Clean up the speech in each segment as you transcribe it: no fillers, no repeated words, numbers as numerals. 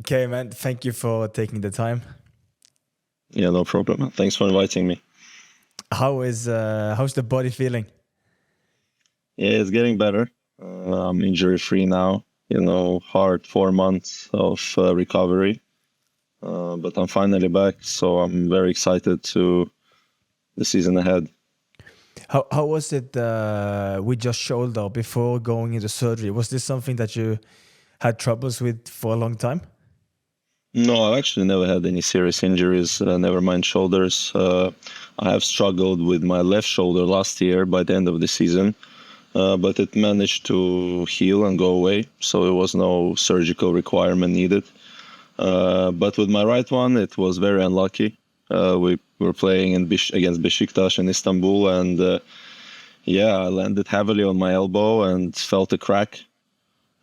Okay, man. Thank you for taking the time. Yeah, no problem. Thanks for inviting me. How's the body feeling? Yeah, it's getting better. I'm injury free now. Hard 4 months of recovery, but I'm finally back. So I'm very excited to the season ahead. How was it with your shoulder before going into surgery? Was this something that you had troubles with for a long time? No, I've actually never had any serious injuries. Never mind shoulders. I have struggled with my left shoulder last year by the end of the season. But it managed to heal and go away, so it was no surgical requirement needed. But with my right one, it was very unlucky. We were playing against Besiktas in Istanbul, and I landed heavily on my elbow and felt a crack.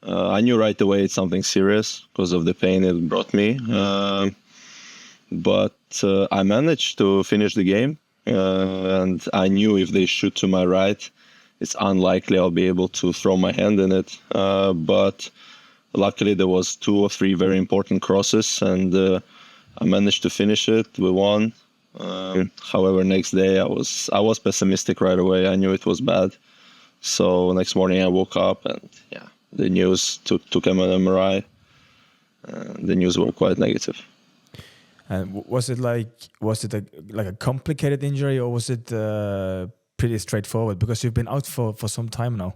I knew right away it's something serious because of the pain it brought me. But I managed to finish the game, and I knew if they shoot to my right, it's unlikely I'll be able to throw my hand in it. But luckily there was 2 or 3 very important crosses, and I managed to finish it. We won. However, next day I was pessimistic right away. I knew it was bad. So next morning I woke up and the news took an MRI. The news were quite negative. And was it a complicated injury, or was it pretty straightforward? Because you've been out for some time now.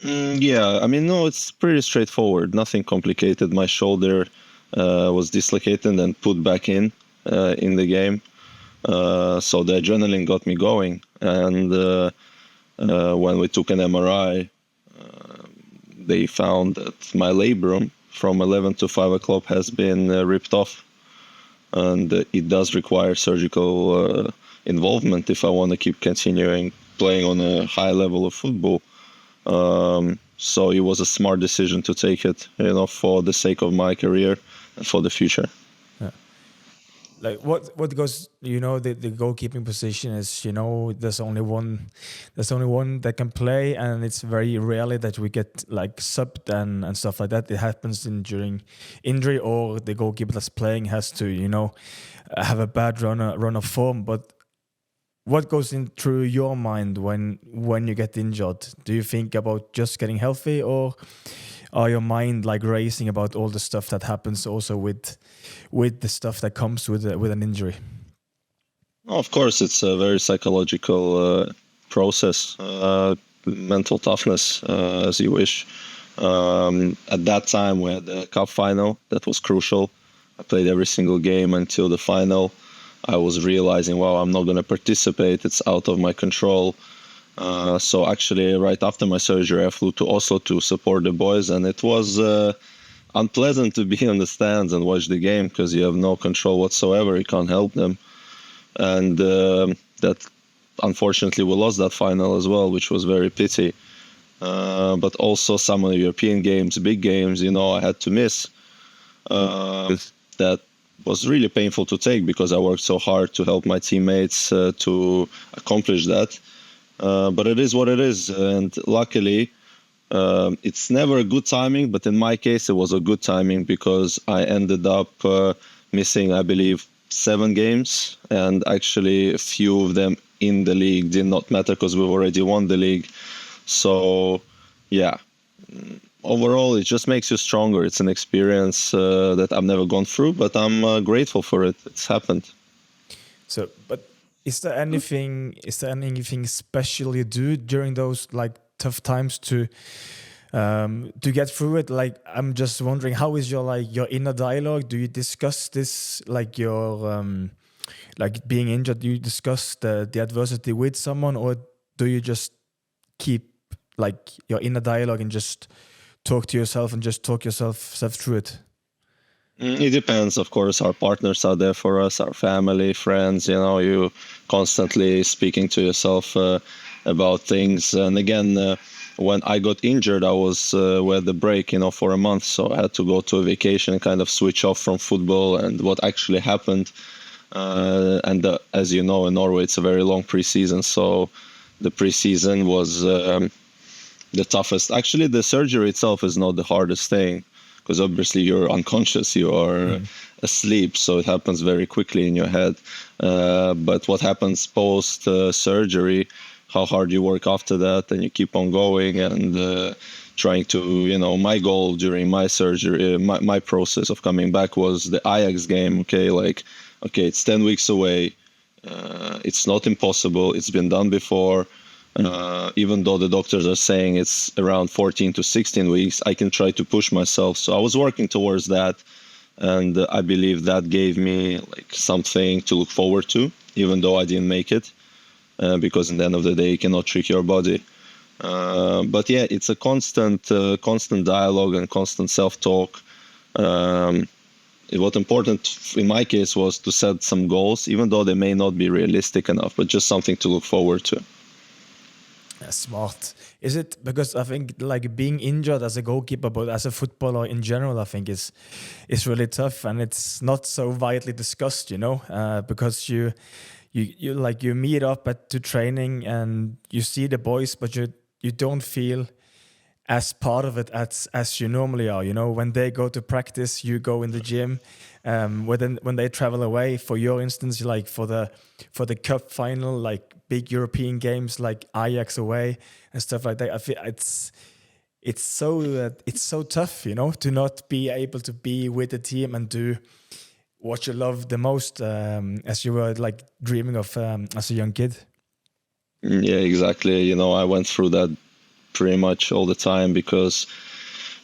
No, it's pretty straightforward. Nothing complicated. My shoulder was dislocated and put back in the game. So the adrenaline got me going. And when we took an MRI, they found that my labrum from 11 to 5 o'clock has been ripped off. And it does require surgical involvement if I want to keep continuing playing on a high level of football. So it was a smart decision to take it, for the sake of my career and for the future. Yeah. Like what goes, the goalkeeping position is, there's only one that can play, and it's very rarely that we get like subbed and stuff like that. It happens during injury, or the goalkeeper that's playing has to, have a bad run of form. But what goes in through your mind when you get injured? Do you think about just getting healthy, or are your mind like racing about all the stuff that happens also with the stuff that comes with an injury? Of course, it's a very psychological process, mental toughness, as you wish. At that time, we had the cup final. That was crucial. I played every single game until the final. I was realizing, wow, I'm not going to participate. It's out of my control. So actually, right after my surgery, I flew to Oslo to support the boys, and it was unpleasant to be on the stands and watch the game because you have no control whatsoever. You can't help them. And that, unfortunately, we lost that final as well, which was very pity. But also some of the European games, big games, I had to miss. That was really painful to take because I worked so hard to help my teammates to accomplish that. But it is what it is. And luckily, it's never a good timing. But in my case, it was a good timing because I ended up missing, I believe, 7 games. And actually, a few of them in the league did not matter because we've already won the league. So, overall, it just makes you stronger. It's an experience that I've never gone through, but I'm grateful for it. It's happened. So, but is there anything special you do during those like tough times to get through it? Like, I'm just wondering, how is your inner dialogue? Do you discuss this, like your like being injured? Do you discuss the adversity with someone, or do you just keep like your inner dialogue and just talk to yourself and just talk yourself through it? It depends, of course. Our partners are there for us, our family, friends. You constantly speaking to yourself about things. And again, when I got injured, I was with the break, for a month. So I had to go to a vacation and kind of switch off from football and what actually happened. And as you know, in Norway, it's a very long preseason. So the preseason was the toughest. Actually, the surgery itself is not the hardest thing, because obviously you're unconscious, you are asleep, so it happens very quickly in your head. But what happens post surgery, how hard you work after that, and you keep on going and trying to, my goal during my surgery, my process of coming back was the Ajax game. Okay, it's 10 weeks away. It's not impossible. It's been done before. Even though the doctors are saying it's around 14 to 16 weeks, I can try to push myself. So I was working towards that. And I believe that gave me like something to look forward to, even though I didn't make it, because in the end of the day, you cannot trick your body. But yeah, it's a constant dialogue and constant self-talk. What important in my case was to set some goals, even though they may not be realistic enough, but just something to look forward to. That's smart. Is it because I think like being injured as a goalkeeper, but as a footballer in general, I think is really tough, and it's not so widely discussed, because you meet up to training and you see the boys, but you don't feel as part of it as you normally are. When they go to practice, you go in the gym. When they travel away, for your instance, like for the cup final, like big European games like Ajax away and stuff like that, I feel it's so tough, to not be able to be with the team and do what you love the most, as you were like dreaming of as a young kid. Yeah, exactly. I went through that pretty much all the time because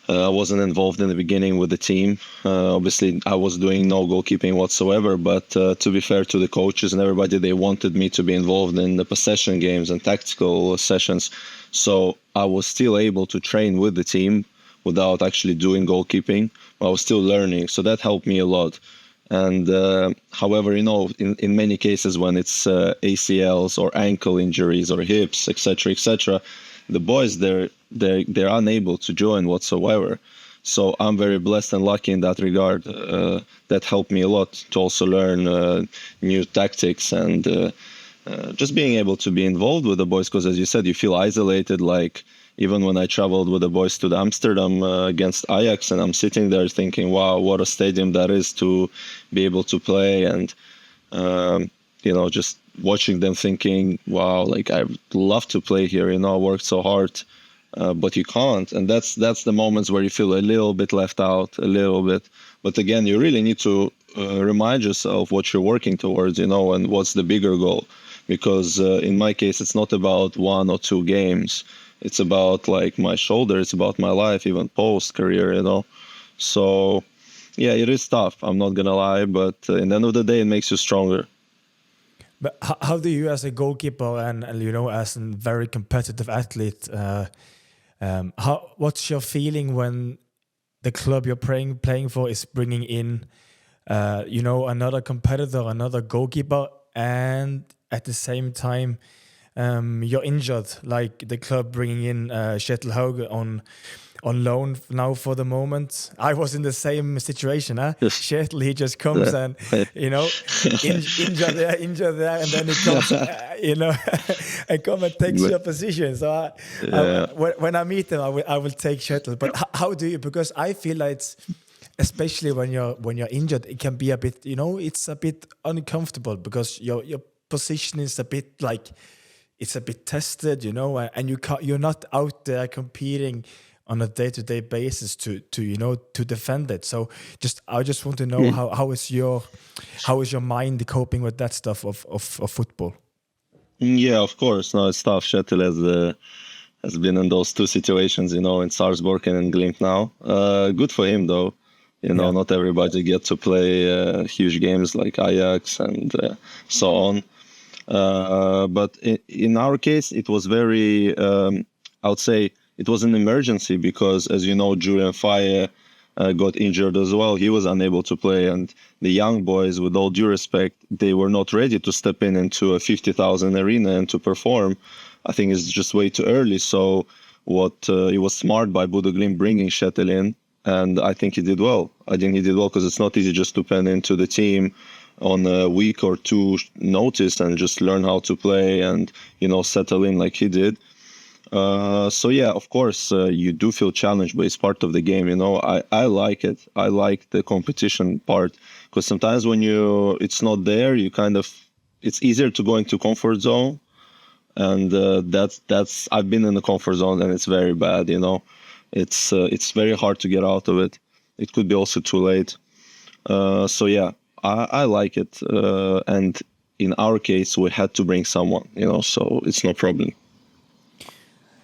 I wasn't involved in the beginning with the team. Obviously, I was doing no goalkeeping whatsoever, but to be fair to the coaches and everybody, they wanted me to be involved in the possession games and tactical sessions. So I was still able to train with the team without actually doing goalkeeping. I was still learning, so that helped me a lot. And however, in many cases when it's ACLs or ankle injuries or hips, etc., the boys, they're unable to join whatsoever. So I'm very blessed and lucky in that regard. That helped me a lot to also learn new tactics and just being able to be involved with the boys. Because as you said, you feel isolated. Like even when I traveled with the boys to Amsterdam against Ajax, and I'm sitting there thinking, wow, what a stadium that is to be able to play. And, just watching them thinking, wow, like I'd love to play here, I worked so hard, but you can't. And that's the moments where you feel a little bit left out, a little bit. But again, you really need to remind yourself what you're working towards, and what's the bigger goal. Because in my case, it's not about 1 or 2 games. It's about like my shoulder. It's about my life, even post-career, So, yeah, it is tough. I'm not going to lie. But in the end of the day, it makes you stronger. But how do you, as a goalkeeper and as a very competitive athlete, what's your feeling when the club you're playing for is bringing in, another competitor, another goalkeeper, and at the same time, you're injured, like the club bringing in Kjetil Hauge on loan now for the moment. I was in the same situation. Yes. Kjetil, he just comes and injured there, and then he comes, and come and takes your position. So when I meet him, I will take Kjetil. But how do you? Because I feel like it's, especially when you're injured, it can be a bit, it's a bit uncomfortable because your position is a bit like, it's a bit tested, and you're not out there competing on a day-to-day basis to defend it. So I just want to know how is your mind coping with that stuff of football? Yeah, of course. No, it's tough. Kjetil has been in those 2 situations, in Sarpsborg and in Glimt now. Good for him though. Not everybody gets to play huge games like Ajax and so on. But in our case, it was very, I would say, it was an emergency because, as you know, Julian Faye got injured as well. He was unable to play. And the young boys, with all due respect, they were not ready to step into a 50,000 arena and to perform. I think it's just way too early. So it was smart by Bodø Glimt bringing Kjetil in. And I think he did well. I think he did well because it's not easy just to pen into the team on a week or 2 notice and just learn how to play and, settle in like he did. So yeah, of course, you do feel challenged, but it's part of the game. I like it. I like the competition part because sometimes when it's not there, it's easier to go into comfort zone, and that's I've been in the comfort zone and it's very bad. It's very hard to get out of it. It could be also too late. So yeah, I like it, and in our case, we had to bring someone. So it's no problem.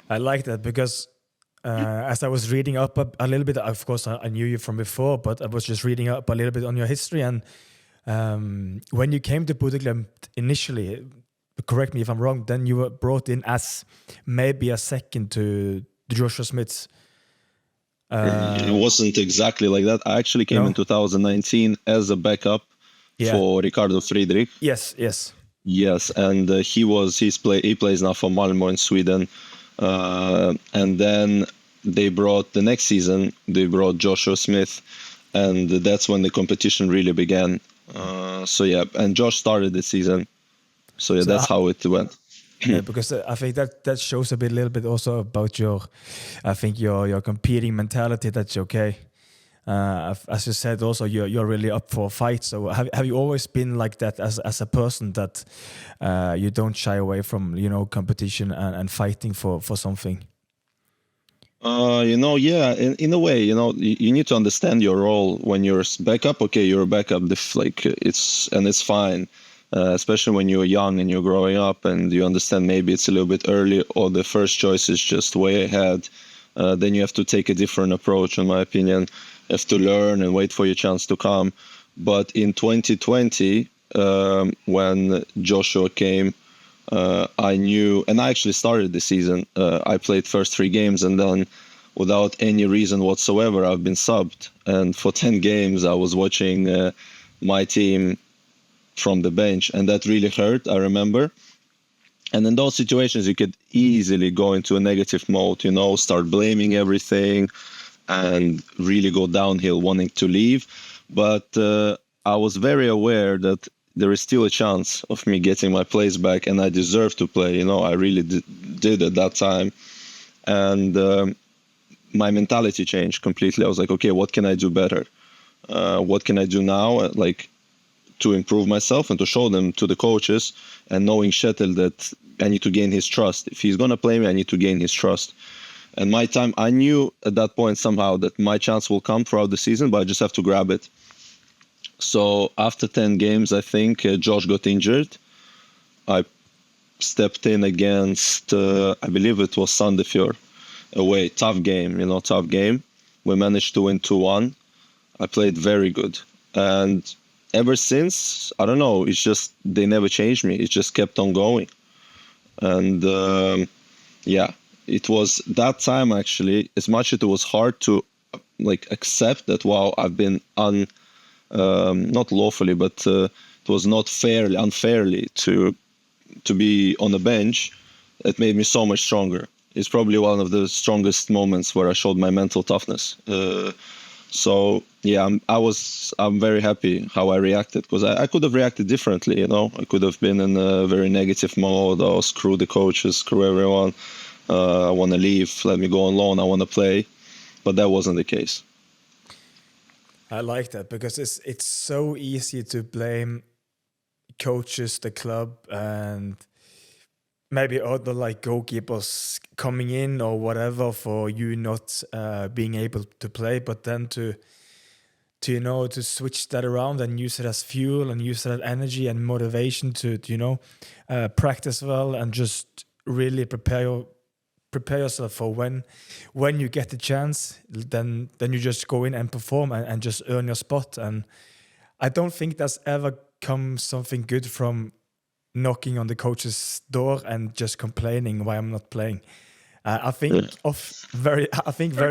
I like that because as I was reading up a little bit, of course, I knew you from before, but I was just reading up a little bit on your history. And when you came to Bodø Glimt initially, correct me if I'm wrong, then you were brought in as maybe a second to Joshua Smith's. It wasn't exactly like that. I actually came in 2019 as a backup for Ricardo Friedrich. Yes. Yes, and he plays now for Malmö in Sweden. And then the next season, they brought Joshua Smith, and that's when the competition really began. So yeah, and Josh started the season. So yeah, that's how it went. Yeah, because I think that shows a little bit also about your competing mentality. That's okay. As you said, also you're really up for a fight. So have you always been like that as a person that you don't shy away from competition and fighting for something? Yeah, in a way, you need to understand your role when you're backup. Okay, you're a backup. It's fine. Especially when you're young and you're growing up and you understand maybe it's a little bit early or the first choice is just way ahead, then you have to take a different approach, in my opinion. You have to learn and wait for your chance to come. But in 2020, when Joshua came, I knew, and I actually started the season. I played first 3 games and then without any reason whatsoever, I've been subbed. And for 10 games, I was watching my team from the bench, and that really hurt, I remember. And in those situations, you could easily go into a negative mode, start blaming everything and really go downhill, wanting to leave. But I was very aware that there is still a chance of me getting my place back, and I deserve to play. I really did at that time. And my mentality changed completely. I was like, okay, what can I do better? What can I do now? To improve myself and to show them to the coaches, and knowing Kjetil that I need to gain his trust. If he's going to play me, I need to gain his trust. And I knew at that point somehow that my chance will come throughout the season, but I just have to grab it. So after 10 games, I think Josh got injured. I stepped in against, I believe it was Sandefjord away. Tough game. We managed to win 2-1. I played very good. And ever since, I don't know, it's just they never changed me. It just kept on going. And it was that time actually, as much as it was hard to accept that, wow, I've been not lawfully, but it was not unfairly to be on the bench. It made me so much stronger. It's probably one of the strongest moments where I showed my mental toughness. So yeah, I'm very happy how I reacted, because I could have reacted differently. I could have been in a very negative mode. Oh, screw the coaches, screw everyone. I want to leave. Let me go on loan. I want to play, but that wasn't the case. I like that because it's so easy to blame coaches, the club, and maybe other goalkeepers coming in or whatever for you not being able to play, but then to switch that around and use it as fuel and use that energy and motivation to practice well and just really prepare yourself for when you get the chance, then you just go in and perform and just earn your spot. And I don't think that's ever come something good from knocking on the coach's door and just complaining why I'm not playing. I think very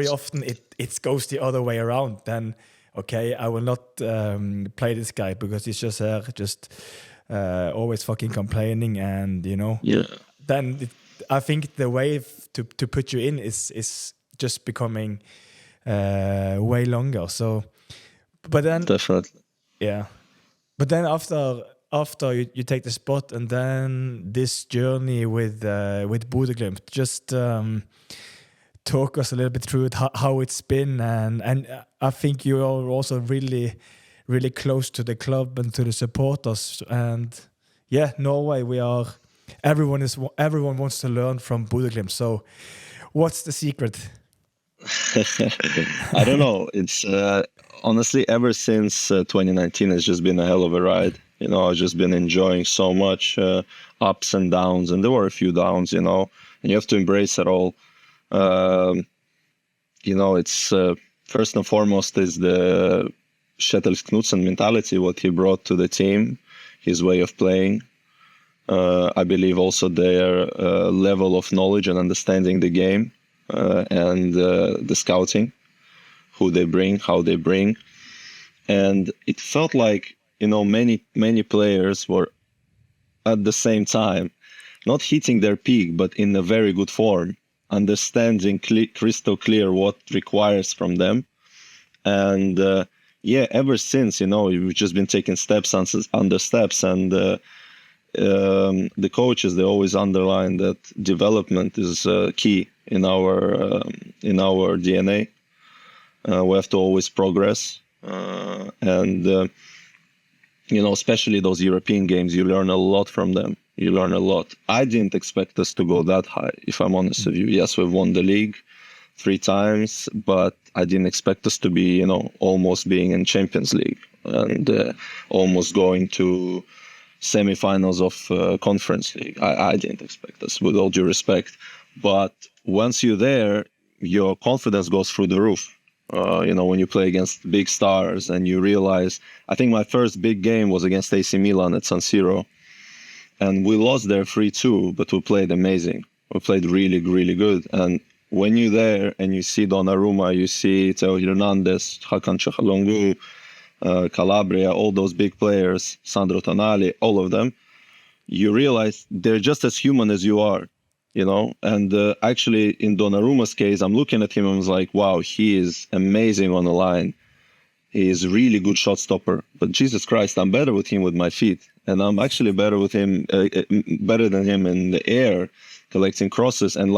often it goes the other way around. Then okay, I will not play this guy because he's just always fucking complaining, and then I think the way to put you in is just becoming way longer. So, but then definitely, yeah. But then after after you take the spot, and then this journey with Bodø Glimt, just talk us a little bit through it, how it's been, and I think you are also really really close to the club and to the supporters, and yeah, Norway, everyone wants to learn from Bodø Glimt. So what's the secret? I don't know. It's honestly, ever since 2019, it's just been a hell of a ride. I've just been enjoying so much ups and downs, and there were a few downs, and you have to embrace it all. It's first and foremost is the Kjetil Knutsen mentality, what he brought to the team, his way of playing. I believe also their level of knowledge and understanding the game, and the scouting, who they bring, how they bring. And it felt like, many players were at the same time not hitting their peak, but in a very good form, understanding crystal clear what requires from them. And ever since, we've just been taking steps under steps, and the coaches, they always underline that development is key in our DNA. We have to always progress, and especially those European games, you learn a lot from them. You learn a lot. I didn't expect us to go that high, if I'm honest with you. Yes, we've won the league 3 times, but I didn't expect us to be, almost being in Champions League and almost going to semi-finals of Conference League. I didn't expect us, with all due respect. But once you're there, your confidence goes through the roof. When you play against big stars and you realize, I think my first big game was against AC Milan at San Siro. And we lost there 3-2, but we played amazing. We played really, really good. And when you're there and you see Donnarumma, you see Theo Hernandez, Hakan Çalhanoğlu, Calabria, all those big players, Sandro Tonali, all of them, you realize they're just as human as you are, And actually, in Donnarumma's case, I'm looking at him and I was like, wow, he is amazing on the line. He is a really good shot stopper. But Jesus Christ, I'm better with him with my feet. And I'm actually better than him in the air, collecting crosses. And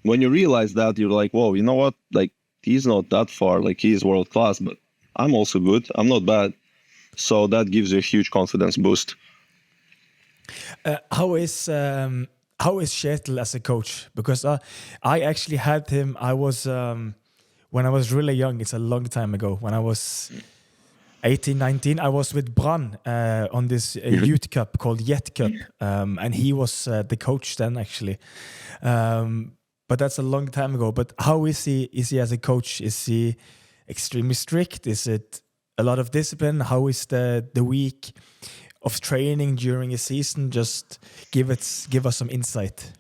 when you realize that, you're like, whoa, you know what? He's not that far. He's world class, but I'm also good. I'm not bad. So that gives you a huge confidence boost. How is Kjetil as a coach? Because I actually had him. I was when I was really young. It's a long time ago. When I was 18, 19, I was with Brann on this youth cup called Jet Cup, and he was the coach then, actually. But that's a long time ago. But how is he? Is he as a coach? Is he extremely strict? Is it a lot of discipline? How is the week of training during a season? Just give us some insight.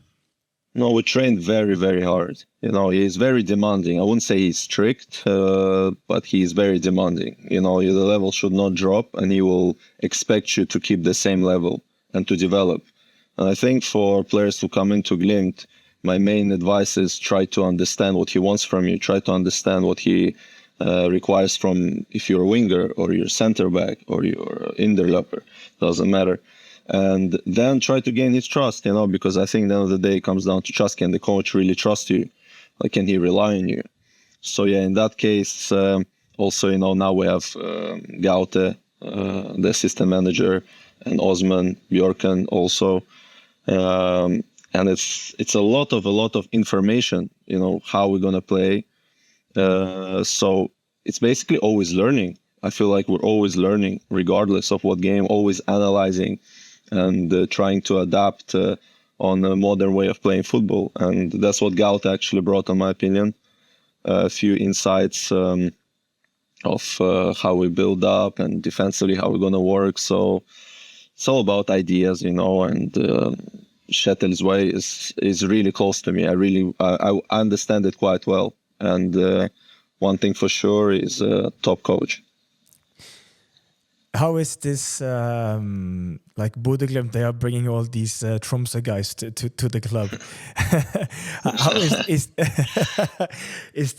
No, we trained very, very hard. He's very demanding. I wouldn't say he's strict, but he's very demanding. The level should not drop, and he will expect you to keep the same level and to develop. And I think for players who come into Glimt, my main advice is try to understand what he wants from you. Try to understand what he requires from, if you're a winger or you're center back or you're interloper, doesn't matter. And then try to gain his trust, because I think at the end of the day it comes down to trust. Can the coach really trust you? Can he rely on you? So in that case, also, now we have Gaute, the assistant manager, and Osman Bjorken also. And it's a lot of information, how we're going to play. So it's basically always learning. I feel like we're always learning, regardless of what game, always analyzing and trying to adapt on a modern way of playing football. And that's what Gaute actually brought, in my opinion. A few insights of how we build up and defensively how we're going to work. So it's all about ideas, and Kjetil's way is really close to me. I understand it quite well. And one thing for sure is a top coach. How is this, Bodø Glimt, they are bringing all these Tromsø guys to the club. How is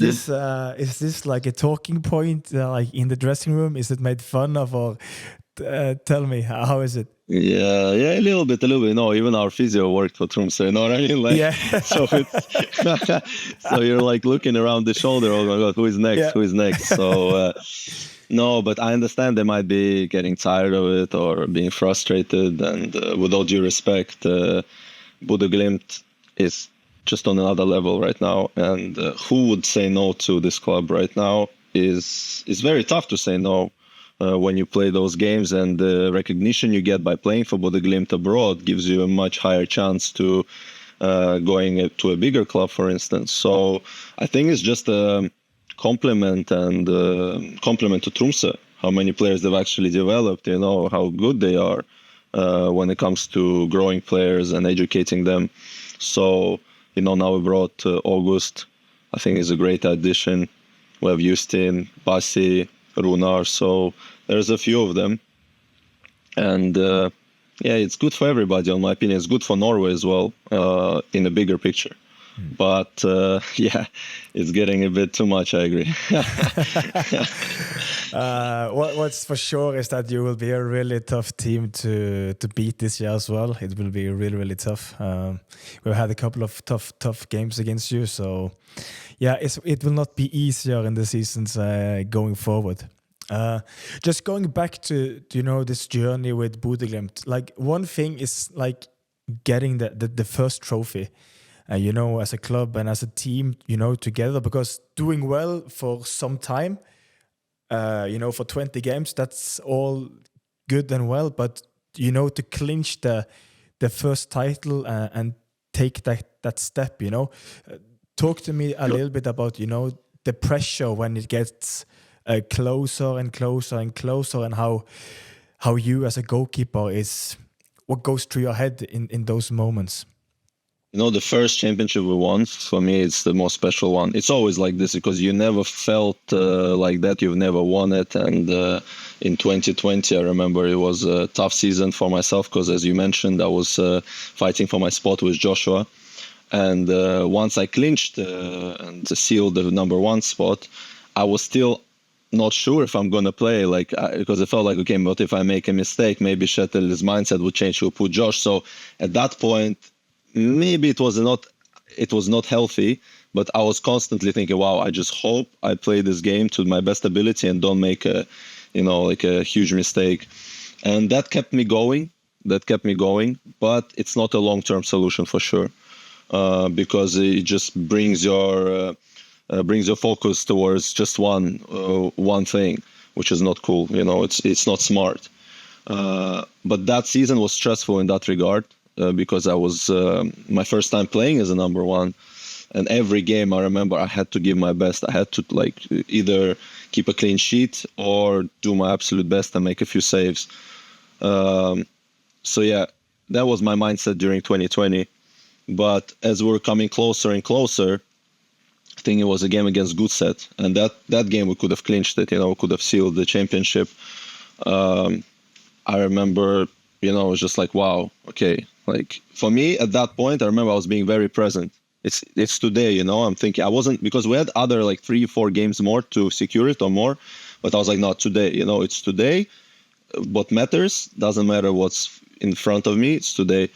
this like a talking point in the dressing room? Is it made fun of, or Tell me, how is it? Yeah, yeah, a little bit, a little bit. No, even our physio worked for Tromsø, you know what I mean? Like, Yeah. so it's, so you're like looking around the shoulder, oh my God, who is next? Yeah. Who is next? So, no, but I understand they might be getting tired of it or being frustrated. And with all due respect, Bodø Glimt is just on another level right now. And who would say no to this club right now is very tough to say no. When you play those games, and the recognition you get by playing for Bodø Glimt abroad gives you a much higher chance to going to a bigger club, for instance. So I think it's just a compliment and compliment to Tromsø, how many players they've actually developed, you know, how good they are when it comes to growing players and educating them. So, you know, now we brought August. I think is a great addition. We have Justin, Basi, Runar, so there's a few of them. And yeah, it's good for everybody, in my opinion. It's good for Norway as well, in a bigger picture. But yeah, it's getting a bit too much, I agree. What's for sure is that you will be a really tough team to beat this year as well. It will be really, really tough. We've had a couple of tough games against you, so yeah, it will not be easier in the seasons going forward. Just going back to you know, this journey with Bodø Glimt, like one thing is like getting the first trophy, you know, as a club and as a team, you know, together, because doing well for some time, you know, for 20 games, that's all good and well, but you know, to clinch the first title and take that step, you know. Talk to me a little bit about, you know, the pressure when it gets closer and closer and closer, and how you as a goalkeeper is, what goes through your head in those moments. You know, the first championship we won, for me, it's the most special one. It's always like this because you never felt like that. You've never won it. And in 2020, I remember it was a tough season for myself because, as you mentioned, I was fighting for my spot with Joshua. And once I clinched and sealed the number one spot, I was still not sure if I'm going to play, like, because it felt like, okay, but if I make a mistake, maybe Shettel's mindset would change, he'll put Josh. So at that point, maybe it was not healthy, but I was constantly thinking, wow, I just hope I play this game to my best ability and don't make a huge mistake. And that kept me going, but it's not a long-term solution for sure. Because it just brings your focus towards just one thing, which is not cool. You know, it's not smart. But that season was stressful in that regard because I was my first time playing as a number one, and every game I remember I had to give my best. I had to like either keep a clean sheet or do my absolute best and make a few saves. So yeah, that was my mindset during 2020. But as we're coming closer and closer, I think it was a game against Godset, and that game we could have clinched it, you know, could have sealed the championship. I remember, you know, it was just like, wow, okay. Like for me at that point, I remember I was being very present. It's today, you know, I'm thinking I wasn't, because we had other like 3-4 games more to secure it or more, but I was like, no, today, you know, it's today. What matters, doesn't matter what's in front of me, it's today.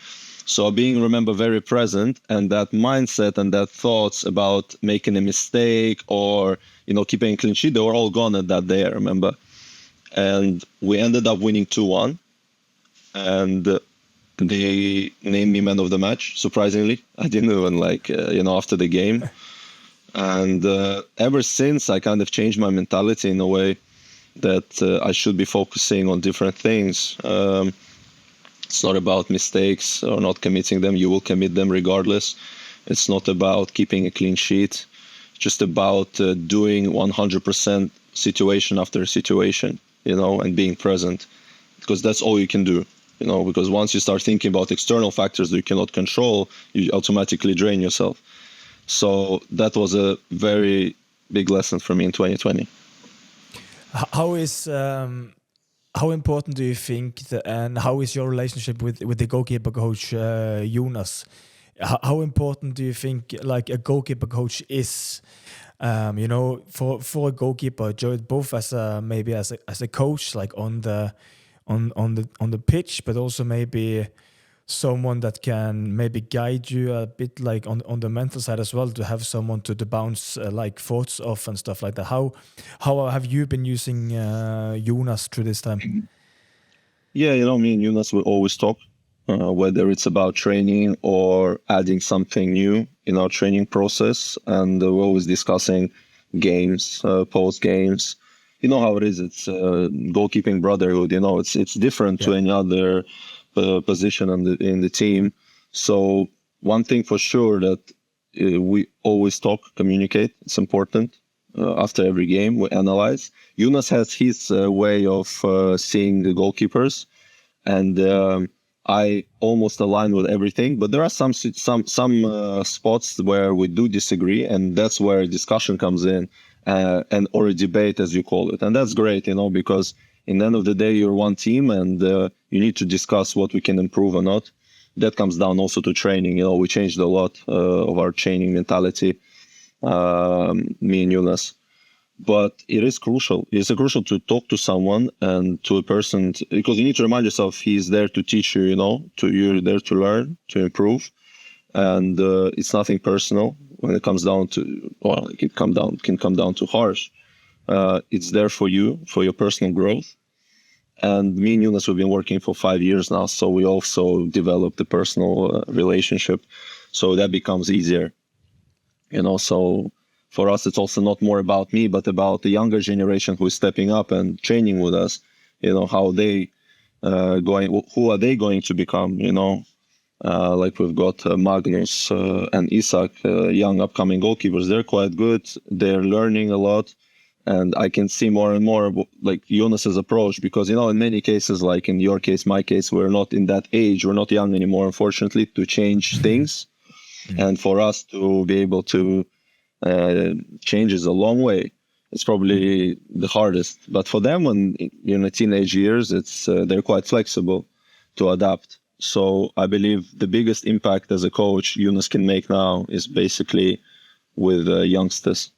So being, remember, very present, and that mindset and that thoughts about making a mistake or, you know, keeping a clean sheet, they were all gone at that day, I remember. And we ended up winning 2-1. And they named me man of the match, surprisingly. I didn't even after the game. And ever since, I kind of changed my mentality in a way that I should be focusing on different things. It's not about mistakes or not committing them. You will commit them regardless. It's not about keeping a clean sheet. It's just about doing 100% situation after situation, you know, and being present, because that's all you can do, you know, because once you start thinking about external factors that you cannot control, you automatically drain yourself. So that was a very big lesson for me in 2020. How important do you think, and how is your relationship with the goalkeeper coach Jonas? How important do you think like a goalkeeper coach is? You know, for a goalkeeper, both as a coach, like on on the pitch, but also maybe someone that can maybe guide you a bit, like on the mental side as well, to have someone to bounce like thoughts off and stuff like that. How have you been using Jonas through this time? Yeah, me and Jonas will always talk, whether it's about training or adding something new in our training process. And we're always discussing games, post games. You know how it is. It's goalkeeping brotherhood. It's different to any other position in the team. So one thing for sure that we always talk, communicate. It's important. After every game, we analyze. Jonas has his way of seeing the goalkeepers, and I almost align with everything. But there are some spots where we do disagree, and that's where discussion comes in, and or a debate, as you call it, and that's great, because in the end of the day, you're one team, and you need to discuss what we can improve or not. That comes down also to training. We changed a lot of our training mentality. Me and Jonas, but it is crucial. It's crucial to talk to someone and to a person, because you need to remind yourself he's there to teach you. You're there to learn, to improve, and it's nothing personal when it comes down to. Well, it can come down to harsh. It's there for you, for your personal growth. And me and Jonas, we've been working for 5 years now, so we also developed a personal relationship, so that becomes easier. So for us, it's also not more about me, but about the younger generation who is stepping up and training with us. How they who are they going to become? Like we've got Magnus and Isak, young upcoming goalkeepers. They're quite good. They're learning a lot, and I can see more and more like Jonas's approach, because in many cases, like in your case, my case, we're not in that age. We're not young anymore, unfortunately, to change things. And for us to be able to change is a long way. It's probably the hardest. But for them, when teenage years, it's they're quite flexible to adapt. So I believe the biggest impact as a coach Jonas can make now is basically with youngsters.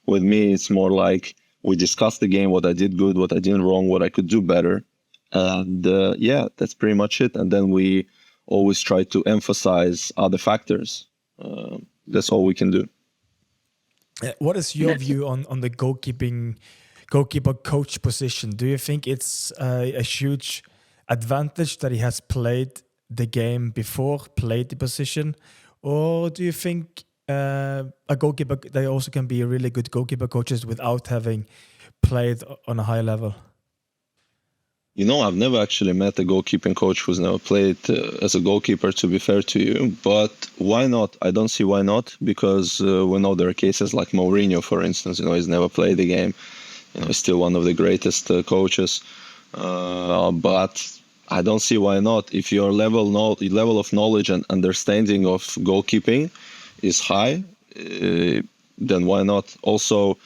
With me, it's more like we discuss the game, what I did good, what I did wrong, what I could do better, and that's pretty much it. And then we always try to emphasize other factors. That's all we can do. What is your view on the goalkeeper coach position? Do you think it's a huge advantage that he has played the game before, played the position, or do you think a goalkeeper, they also can be really good goalkeeper coaches without having played on a high level? I've never actually met a goalkeeping coach who's never played as a goalkeeper, to be fair to you. But why not? I don't see why not, because we know there are cases like Mourinho, for instance. He's never played the game. He's still one of the greatest coaches. But I don't see why not. If your level of knowledge and understanding of goalkeeping is high, then why not? Also,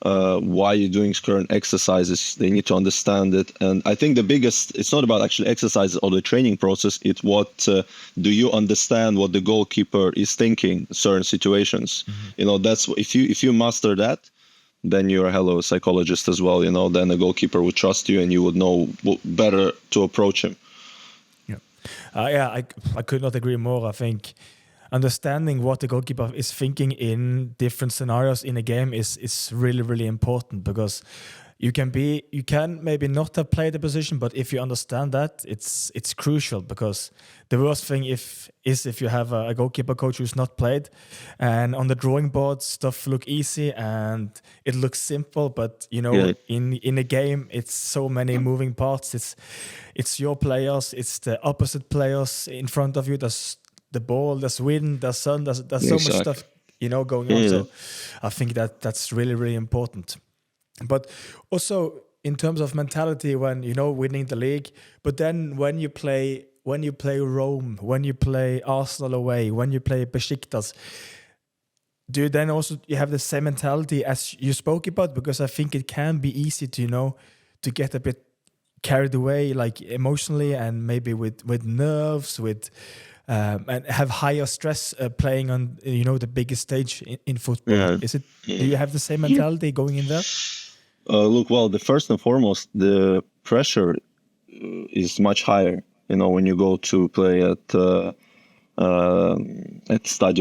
why you're doing current exercises, they need to understand it. And I think it's not about actually exercises or the training process, it's what do you understand what the goalkeeper is thinking in certain situations. That's if you master that, then you're a hell of a psychologist as well. Then a goalkeeper would trust you and you would know better to approach him. I could not agree more. I think understanding what the goalkeeper is thinking in different scenarios in a game is really, really important, because you can maybe not have played the position, but if you understand that, it's crucial, because the worst thing is if you have a goalkeeper coach who's not played, and on the drawing board stuff look easy and it looks simple, but in a game it's so many moving parts. It's your players, it's the opposite players in front of you. There's the ball, there's wind, there's sun, there's so much stuff going on. So I think that's really, really important. But also in terms of mentality, when winning the league, but then when you play Rome, when you play Arsenal away, when you play Besiktas, do you then also you have the same mentality as you spoke about? Because I think it can be easy to to get a bit carried away, like emotionally, and maybe with nerves, and have higher stress playing on the biggest stage in football. Yeah. Do you have the same mentality going in there? Look, well, the first and foremost, the pressure is much higher. When you go to play at Stadio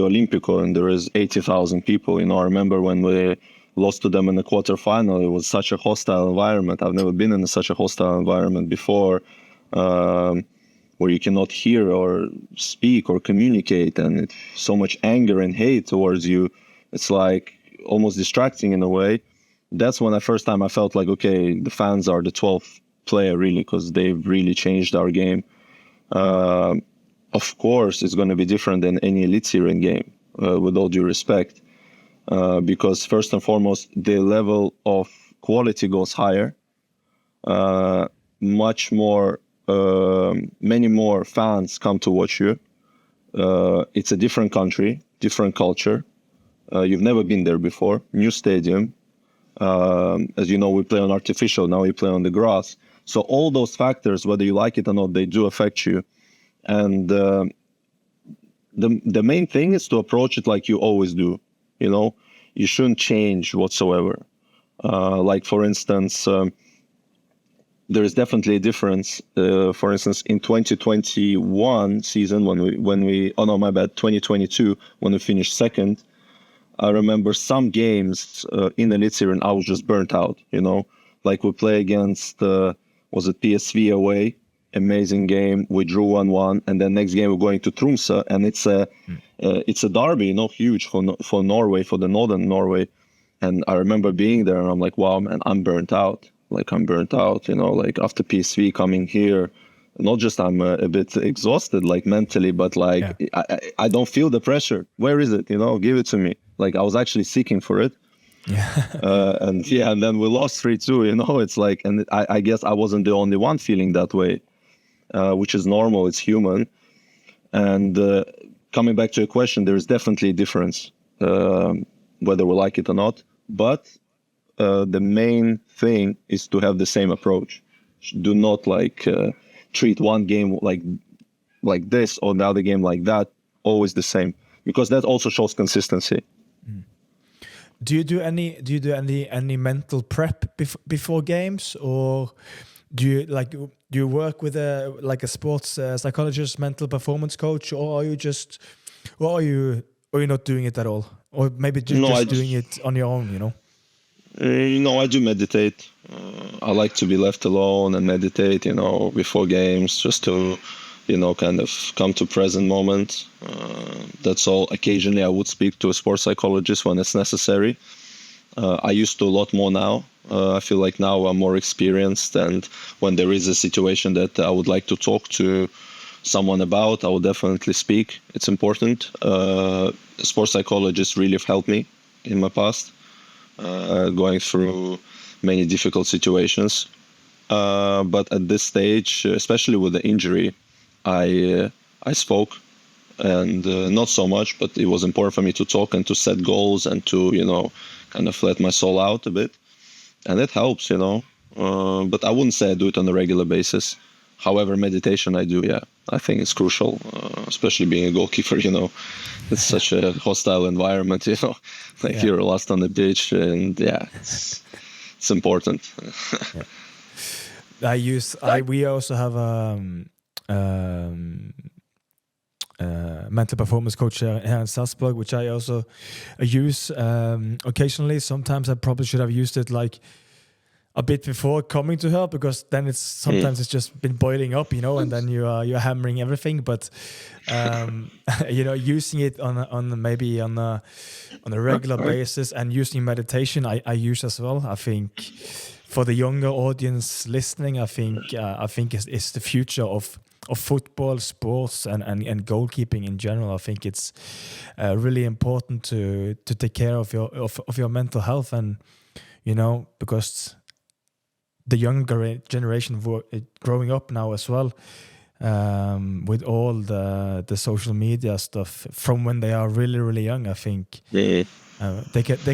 Olimpico and there is 80,000 people. I remember when we lost to them in the quarterfinal, it was such a hostile environment. I've never been in such a hostile environment before, where you cannot hear or speak or communicate, and it's so much anger and hate towards you. It's like almost distracting in a way. That's when the first time I felt like, okay, the fans are the 12th player really, because they've really changed our game. Of course, it's going to be different than any eliteserien game, with all due respect, because first and foremost, the level of quality goes higher. Much more, many more fans come to watch you. It's a different country, different culture. You've never been there before. New stadium. As you know, we play on artificial. Now we play on the grass. So all those factors, whether you like it or not, they do affect you. And the main thing is to approach it like you always do. You shouldn't change whatsoever. Like, for instance, there is definitely a difference. For instance, in 2021 season, 2022, when we finished second, I remember some games in the eliteserien, I was just burnt out. Like we play against, was it PSV away? Amazing game. We drew 1-1, and then next game we're going to Tromsø, and it's a derby, huge for Norway, for the northern Norway. And I remember being there, and I'm like, wow, man, I'm burnt out. Like after PSV coming here, not just I'm a bit exhausted, like mentally, but like I don't feel the pressure. Where is it? Give it to me. Like I was actually seeking for it. And then we lost 3-2. It's like, and I guess I wasn't the only one feeling that way, which is normal. It's human. And coming back to your question, there is definitely a difference, whether we like it or not. But the main thing is to have the same approach. Do not treat one game like this or the other game like that. Always the same, because that also shows consistency. Do you do any mental prep before games, or do you work with a sports psychologist, mental performance coach, or are you not doing it at all, or maybe just doing it on your own? I do meditate. I like to be left alone and meditate, before games, just to, kind of come to present moment. That's all. Occasionally I would speak to a sports psychologist when it's necessary. I used to a lot more now. I feel like now I'm more experienced, and when there is a situation that I would like to talk to someone about, I will definitely speak. It's important. Sports psychologists really have helped me in my past, going through many difficult situations. But at this stage, especially with the injury, I spoke, and not so much, but it was important for me to talk and to set goals and to, kind of let my soul out a bit. And it helps, but I wouldn't say I do it on a regular basis. However, meditation I do, yeah. I think it's crucial, especially being a goalkeeper, It's such a hostile environment, you're lost on the pitch, and it's important. We also have mental performance coach here in Salzburg, which I also use occasionally. Sometimes I probably should have used it a bit before coming to her, because then it's just been boiling up, and then you're hammering everything. But using it on a regular basis, and using meditation, I use as well. I think for the younger audience listening, I think it's the future of football, sports, and goalkeeping in general. I think it's really important to take care of your mental health, and because the younger generation growing up now as well, with all the social media stuff from when they are really, really young, I think they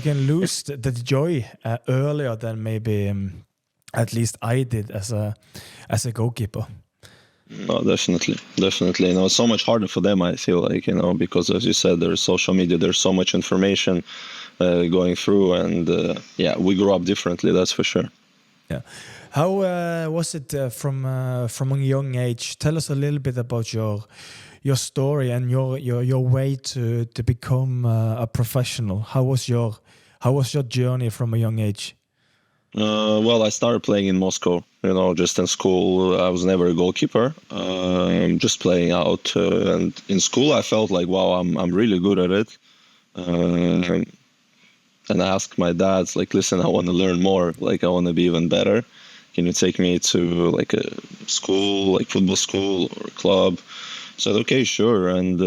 can lose the joy earlier than maybe at least I did as a goalkeeper. No, definitely. It's so much harder for them, I feel like, because as you said, there's social media, there's so much information going through, and we grew up differently, that's for sure. Yeah. How was it from a young age? Tell us a little bit about your story and your way to become a professional. How was your journey from a young age? Well, I started playing in Moscow, just in school. I was never a goalkeeper, just playing out. And in school, I felt like, wow, I'm really good at it. And I asked my dad, like, listen, I want to learn more. Like, I want to be even better. Can you take me to like a school, like football school or a club? I said, okay, sure. And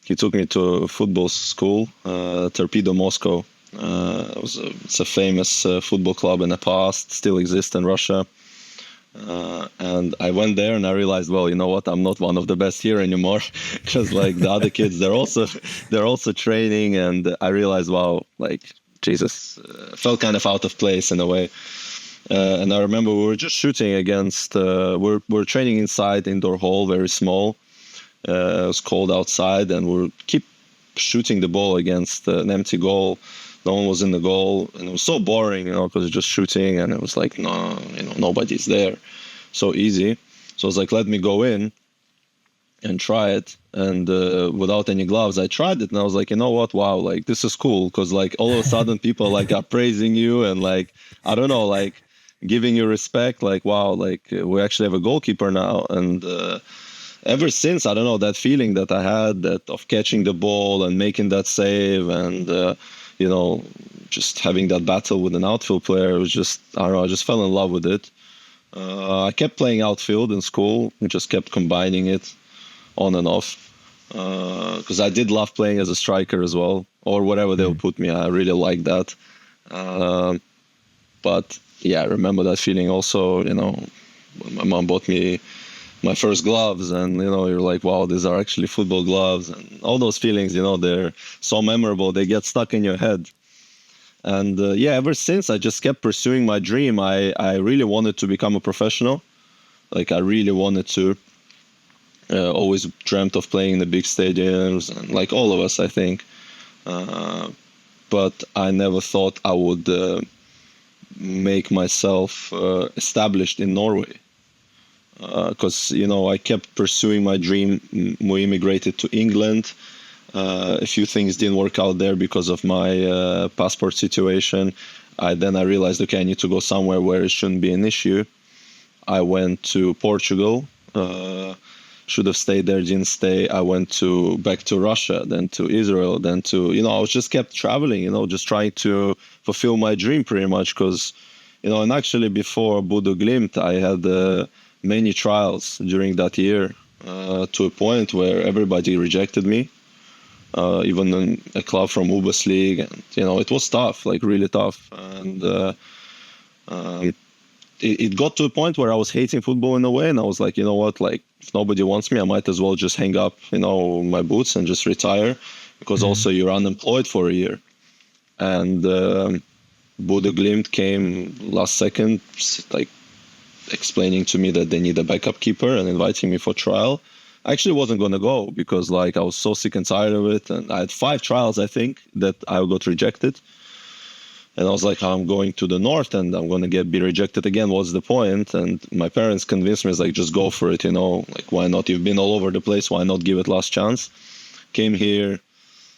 he took me to a football school, Torpedo Moscow. It's a famous football club in the past, still exists in Russia. And I went there and I realized, well, you know what? I'm not one of the best here anymore, because like the other kids, they're also training, and I realized, wow, like Jesus, felt kind of out of place in a way. And I remember we were just shooting against. We're training inside indoor hall, very small. It was cold outside, and we keep shooting the ball against an empty goal. No one was in the goal, and it was so boring, because just shooting, and it was like, no, nobody's there. So easy. So I was like, let me go in and try it. And without any gloves, I tried it, and I was like, you know what? Wow, like this is cool, because like all of a sudden people like are praising you and like, I don't know, like giving you respect. Like, wow, like we actually have a goalkeeper now. And ever since, I don't know, that feeling that I had that of catching the ball and making that save, and just having that battle with an outfield player, was just, I don't know, I just fell in love with it. I kept playing outfield in school. I just kept combining it on and off, because I did love playing as a striker as well, or whatever they'll put me. I really like that. But yeah, I remember that feeling also, when my mom bought me my first gloves, and you're like, wow, these are actually football gloves, and all those feelings, they're so memorable, they get stuck in your head. And ever since, I just kept pursuing my dream. I really wanted to become a professional. Like, I really wanted to. Always dreamt of playing in the big stadiums, and like all of us, I think. But I never thought I would make myself established in Norway. Because, I kept pursuing my dream. We immigrated to England. A few things didn't work out there because of my passport situation. I realized, okay, I need to go somewhere where it shouldn't be an issue. I went to Portugal. Should have stayed there, didn't stay. I went back to Russia, then to Israel, then to, I was just kept traveling, just trying to fulfill my dream pretty much. Because, and actually before Bodø Glimt, I had many trials during that year, to a point where everybody rejected me, even in a club from UEFA League. And, it was tough, like really tough. And it got to a point where I was hating football in a way, and I was like, you know what, like if nobody wants me, I might as well just hang up, my boots and just retire, because also you're unemployed for a year. And Bodø Glimt came last second, like explaining to me that they need a backup keeper and inviting me for trial. I actually wasn't going to go because like I was so sick and tired of it, and I had 5 trials, I think, that I got rejected. And I was like, I'm going to the north and I'm going to be rejected again. What's the point? And my parents convinced me, like, just go for it, like, why not? You've been all over the place. Why not give it last chance? Came here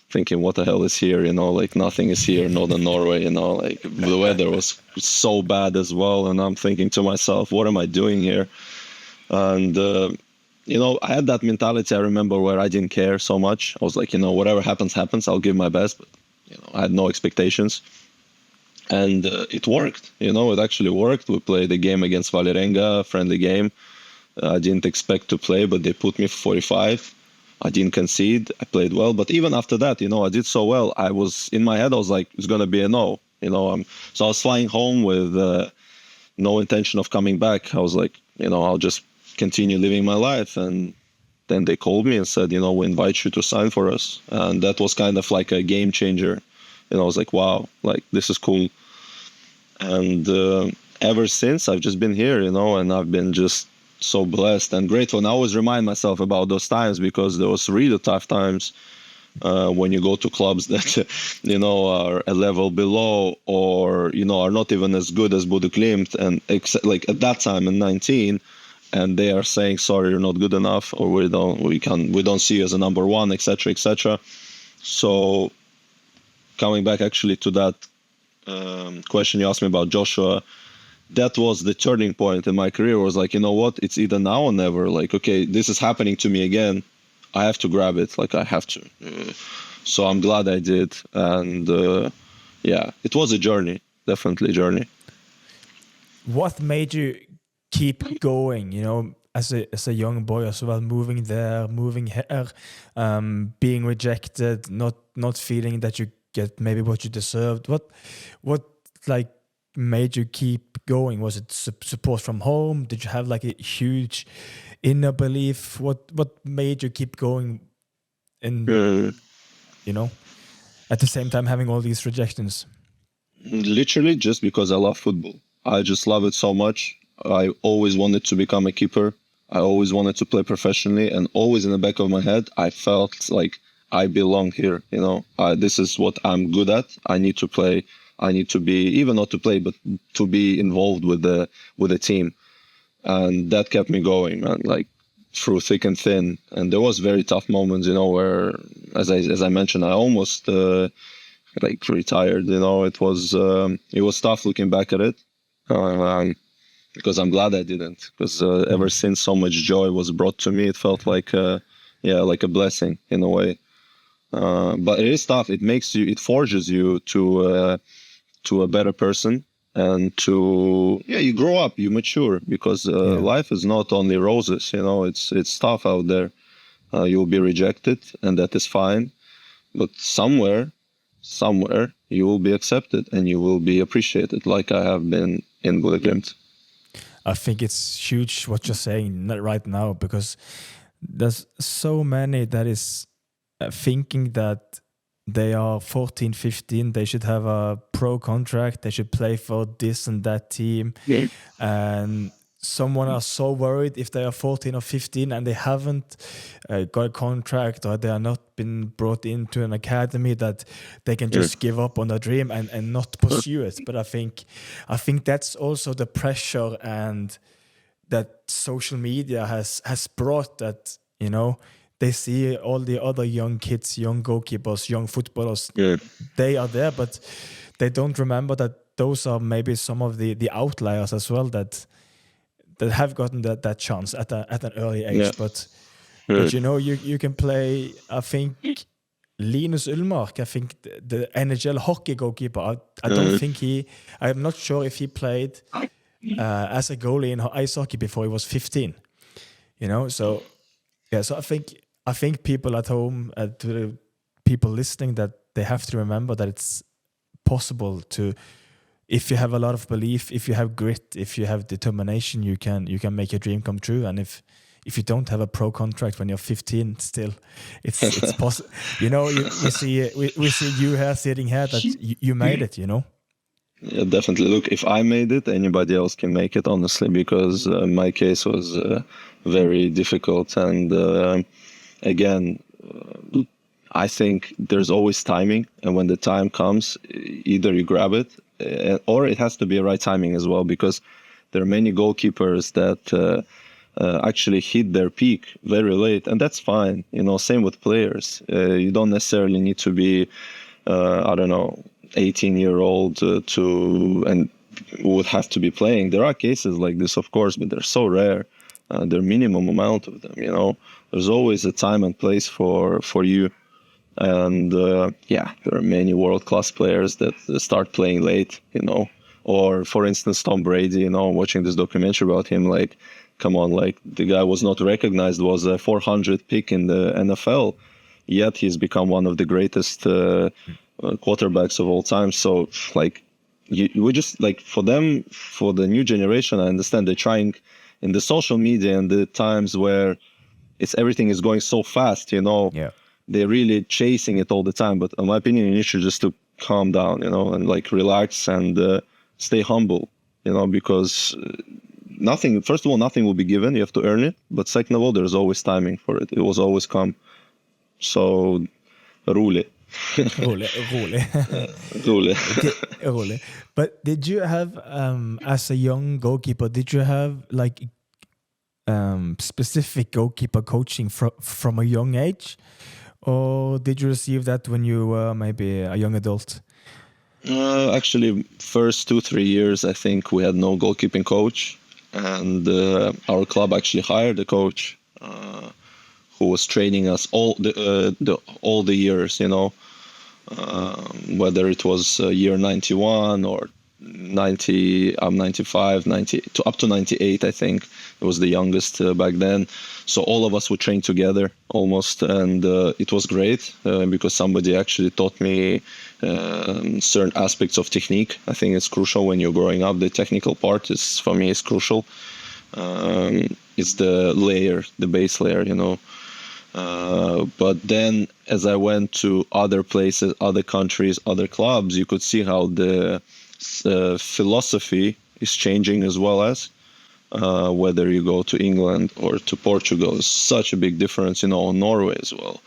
thinking, what the hell is here? Like nothing is here, northern Norway, like the weather was so bad as well. And I'm thinking to myself, what am I doing here? And, I had that mentality, I remember, where I didn't care so much. I was like, whatever happens, happens. I'll give my best. But, I had no expectations. And it worked, it actually worked. We played a game against Valerenga, friendly game. I didn't expect to play, but they put me for 45. I didn't concede. I played well. But even after that, I did so well. I was, in my head, I was like, it's going to be a no. So I was flying home with no intention of coming back. I was like, I'll just continue living my life. And then they called me and said, we invite you to sign for us. And that was kind of like a game changer. I was like, wow, like this is cool. And ever since, I've just been here, and I've been just so blessed and grateful. And I always remind myself about those times, because there was really tough times. when you go to clubs that are a level below, or are not even as good as Bodø Glimt, and like at that time in 19, and they are saying, sorry, you're not good enough, or we don't see you as a number one, etc., etc. So coming back actually to that question you asked me about Joshua, that was the turning point in my career. Was like, you know what, it's either now or never. Like, okay, this is happening to me again, I have to grab it. Like, I have to. So I'm glad I did. And yeah, it was a journey, definitely a journey. What made you keep going, as a young boy as well, moving there, moving here, being rejected, not feeling that you get maybe what you deserved? What like made you keep going? Was it support from home? Did you have like a huge inner belief? What made you keep going in, at the same time having all these rejections? Literally just because I love football. I just love it so much. I always wanted to become a keeper. I always wanted to play professionally, and always in the back of my head, I felt like I belong here. This is what I'm good at. I need to play. I need to be, even not to play, but to be involved with the team. And that kept me going, man, like through thick and thin. And there was very tough moments, where, as I mentioned, I almost like retired. It was tough looking back at it, because I'm glad I didn't. Because ever since so much joy was brought to me, it felt like like a blessing in a way. But it is tough. It forges you to a better person, and you grow up, you mature, because life is not only roses. It's tough out there. You'll be rejected, and that is fine. But somewhere you will be accepted, and you will be appreciated, like I have been in Bodø Glimt. I think it's huge what you're saying right now, because there's so many that is thinking that they are 14, 15, they should have a pro contract, they should play for this and that team. Yeah. And someone are so worried if they are 14 or 15 and they haven't got a contract, or they are not been brought into an academy, that they can just give up on their dream and not pursue it. But I think that's also the pressure and that social media has brought, that they see all the other young kids, young goalkeepers, young footballers. They are there, but they don't remember that those are maybe some of the outliers as well that have gotten that chance at an early age. But you can play. I think Linus Ullmark, I think the NHL hockey goalkeeper. I don't think I'm not sure if he played as a goalie in ice hockey before he was 15. So yeah. So I think people at home, to the people listening, that they have to remember that it's possible to, if you have a lot of belief, if you have grit, if you have determination, you can make your dream come true. And if you don't have a pro contract when you're 15, still, it's possible. We see you here sitting here, that you made it. Yeah, definitely. Look, if I made it, anybody else can make it, honestly, because my case was very difficult. And again, I think there's always timing. And when the time comes, either you grab it, or it has to be a right timing as well, because there are many goalkeepers that actually hit their peak very late. And that's fine. Same with players. You don't necessarily need to be, 18-year-old and would have to be playing. There are cases like this, of course, but they're so rare. There are minimum amount of them. There's always a time and place for you. And there are many world-class players that start playing late. Or for instance, Tom Brady. Watching this documentary about him, like, come on, like, the guy was not recognized, was a 400 pick in the NFL, yet he's become one of the greatest quarterbacks of all time. So, like, we just, like, for the new generation, I understand they're trying in the social media and the times where everything is going so fast, they're really chasing it all the time. But in my opinion, you should just to calm down, and like relax and stay humble, because first of all, nothing will be given. You have to earn it. But second of all, there's always timing for it. It will always come. So Rolig. Rolig, rolig. Rolig. Rolig. But did you have, as a young goalkeeper, did you have like specific goalkeeper coaching from a young age, or did you receive that when you were maybe a young adult? Actually, first 2-3 years, I think we had no goalkeeping coach, and our club actually hired a coach who was training us all the years. Whether it was year 91 or 90, I'm 95, 90 to up to 98, I think. It was the youngest back then. So all of us would train together almost, and it was great because somebody actually taught me certain aspects of technique. I think it's crucial when you're growing up. The technical part is, for me, is crucial. It's the base layer. But then as I went to other places, other countries, other clubs, you could see how the philosophy is changing as well as whether you go to England or to Portugal. It's such a big difference, on Norway as well.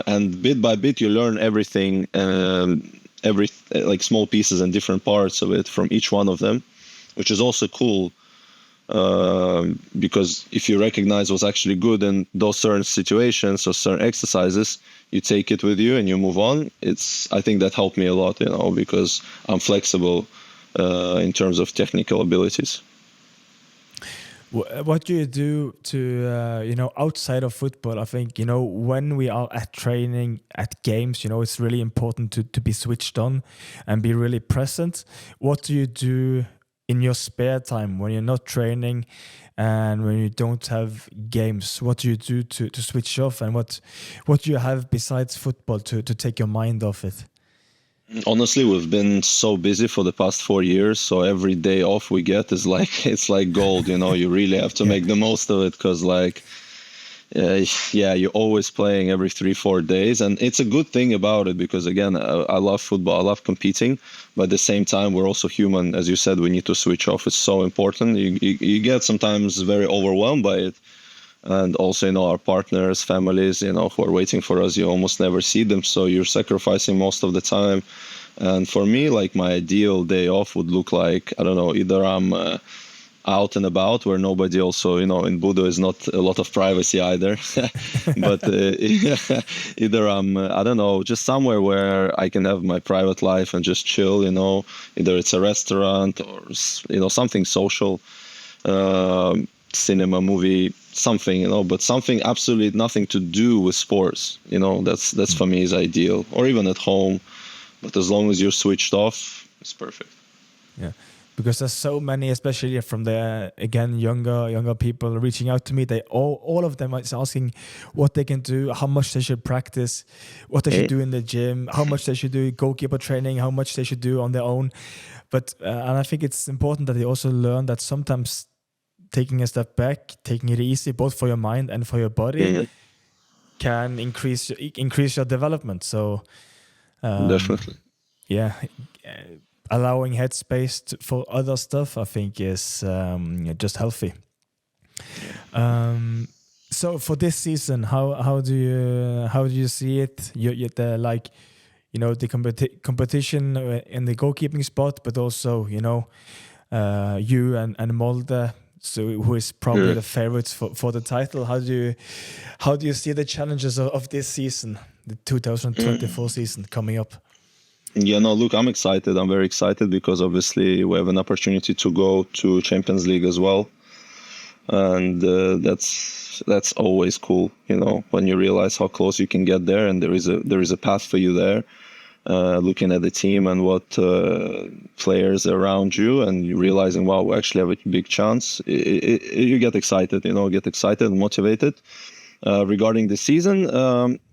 And bit by bit, you learn everything, like small pieces and different parts of it from each one of them, which is also cool. Because if you recognize what's actually good in those certain situations or certain exercises, you take it with you and you move on. I think that helped me a lot, because I'm flexible in terms of technical abilities. What do you do to, outside of football? I think, when we are at training, at games, it's really important to be switched on and be really present. What do you do in your spare time when you're not training and when you don't have games? What do you do to switch off, and what do you have besides football to take your mind off it? Honestly, we've been so busy for the past 4 years, so every day off we get is it's like gold. You really have to make the most of it, because you're always playing every 3-4 days, and it's a good thing about it because, again, I love football, I love competing, but at the same time we're also human. As you said, we need to switch off. It's so important. You get sometimes very overwhelmed by it, and also our partners, families, who are waiting for us, you almost never see them, so you're sacrificing most of the time. And for me, like, my ideal day off would look like, I don't know, either I'm out and about where nobody also, in Bodø is not a lot of privacy either. But either I'm, I don't know, just somewhere where I can have my private life and just chill, either it's a restaurant or, something social, cinema, movie, something, but something absolutely nothing to do with sports. That's for me is ideal, or even at home. But as long as you're switched off, it's perfect. Yeah. Because there's so many, especially from the, again, younger people reaching out to me. They all of them is asking what they can do, how much they should practice, what they should do in the gym, how much they should do goalkeeper training, how much they should do on their own. But and I think it's important that they also learn that sometimes taking a step back, taking it easy, both for your mind and for your body, can increase your development. So definitely, yeah. Allowing headspace for other stuff, I think, is just healthy. So for this season, how do you see it? The competition in the goalkeeping spot, but also you and Molde, so who is probably the favorites for the title. How do you see the challenges of this season, the 2024 season coming up? Yeah, no, look, I'm excited. I'm very excited because obviously we have an opportunity to go to Champions League as well. And that's always cool, when you realize how close you can get there, and there is a path for you there. Looking at the team and what players around you, and you realizing, wow, we actually have a big chance. You get excited, and motivated. Regarding the season,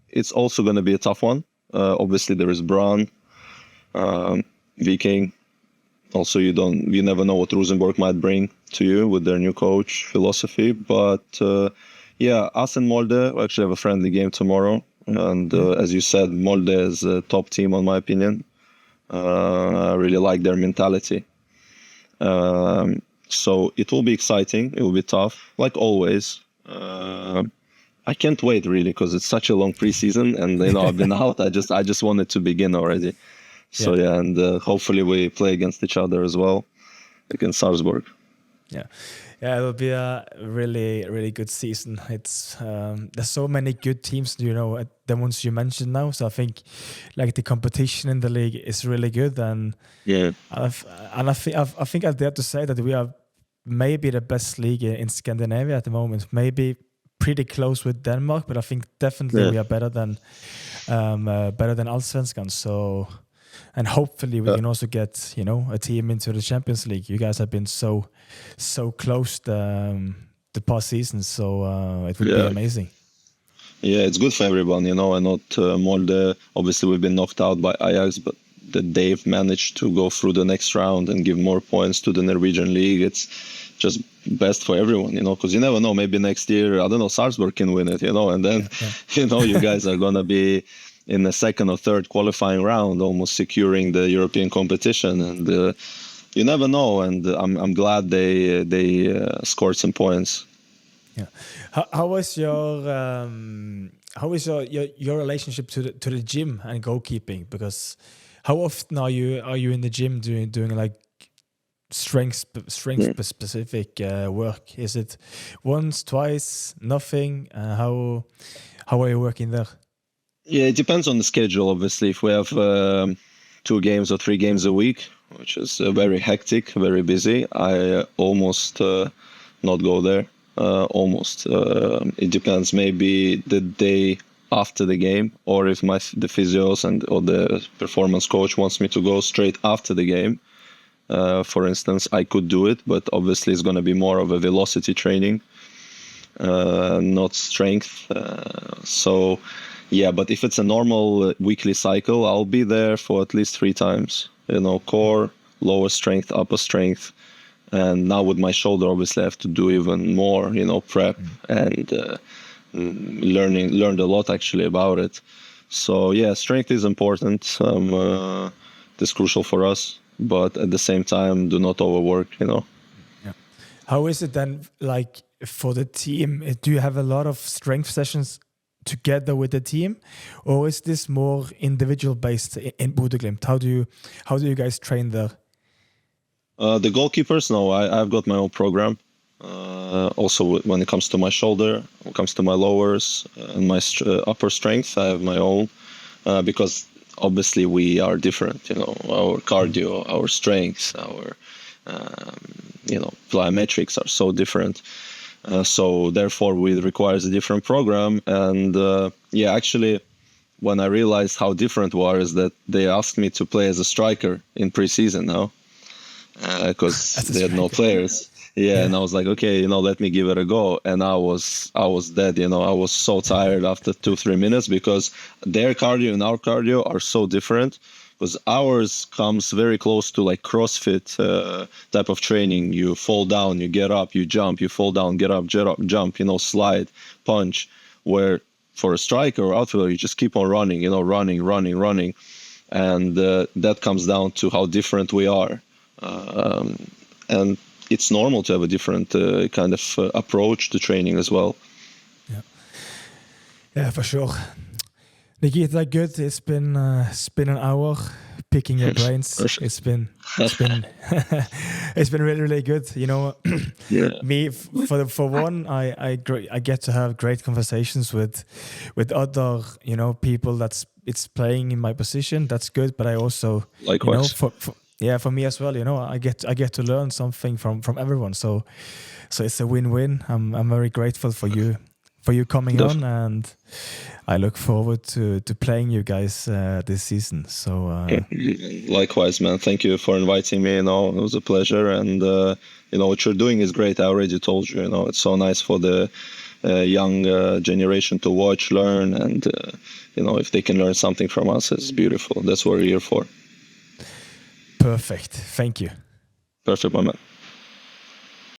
it's also going to be a tough one. Obviously, there is Brann. Viking. Also, you never know what Rosenborg might bring to you with their new coach philosophy. But us and Molde we actually have a friendly game tomorrow. And as you said, Molde is a top team, in my opinion. I really like their mentality. So it will be exciting. It will be tough, like always. I can't wait really because it's such a long preseason, and I've been out. I just want it to begin already. So and hopefully we play against each other as well, against Salzburg. Yeah, it will be a really, really good season. It's there's so many good teams, the ones you mentioned now. So I think like the competition in the league is really good, and I think I dare to say that we are maybe the best league in Scandinavia at the moment. Maybe pretty close with Denmark, but I think definitely we are better than Allsvenskan. So. And hopefully we can also get, a team into the Champions League. You guys have been so close the past season, so it would be amazing. Yeah, it's good for everyone, and not Molde. Obviously, we've been knocked out by Ajax, but that they've managed to go through the next round and give more points to the Norwegian League. It's just best for everyone, because you never know. Maybe next year, I don't know, Salzburg can win it, and then, you guys are going to be in the second or third qualifying round, almost securing the European competition, and you never know. And I'm glad they scored some points. Yeah. How is your relationship to the gym and goalkeeping? Because how often are you in the gym doing like strength specific work? Is it once, twice, nothing? How are you working there? Yeah, it depends on the schedule, obviously. If we have 2 games or 3 games a week, which is very hectic, very busy, I almost not go there. Almost. It depends, maybe the day after the game, or if the physios or the performance coach wants me to go straight after the game. For instance, I could do it, but obviously it's going to be more of a velocity training, not strength. So... yeah, but if it's a normal weekly cycle, I'll be there for at least 3 times. Core, lower strength, upper strength. And now with my shoulder, obviously, I have to do even more, prep and learned a lot actually about it. So yeah, strength is important. It's crucial for us, but at the same time, do not overwork, Yeah. How is it then, like for the team? Do you have a lot of strength sessions together with the team, or is this more individual based in Bodø Glimt? How do you guys train there? The goalkeepers, no, I've got my own program. Also, when it comes to my shoulder, when it comes to my lowers and my upper strength, I have my own, because obviously we are different. Our cardio, our strengths, our plyometrics are so different. So therefore, it requires a different program. And actually, when I realized how different we are, is that they asked me to play as a striker in preseason now, because they had no players. Yeah, and I was like, okay, let me give it a go. And I was dead. I was so tired after 2-3 minutes, because their cardio and our cardio are so different. Because ours comes very close to like CrossFit type of training. You fall down, you get up, you jump, you fall down, get up, jump, slide, punch. Where for a striker or outfielder, you just keep on running, running. And that comes down to how different we are. And it's normal to have a different kind of approach to training as well. Yeah, for sure. Nikita, good. It's been an hour picking your brains. It's been it's been really, really good. Me for one, I get to have great conversations with other people it's playing in my position. That's good. But I also likewise. For me as well. I get to learn something from everyone. So it's a win-win. I'm very grateful for you coming on, and I look forward to playing you guys this season. So likewise, man. Thank you for inviting me. It was a pleasure, and what you're doing is great. I already told you. It's so nice for the young generation to watch, learn, and if they can learn something from us, it's beautiful. That's what we're here for. Perfect. Thank you. Perfect, my man.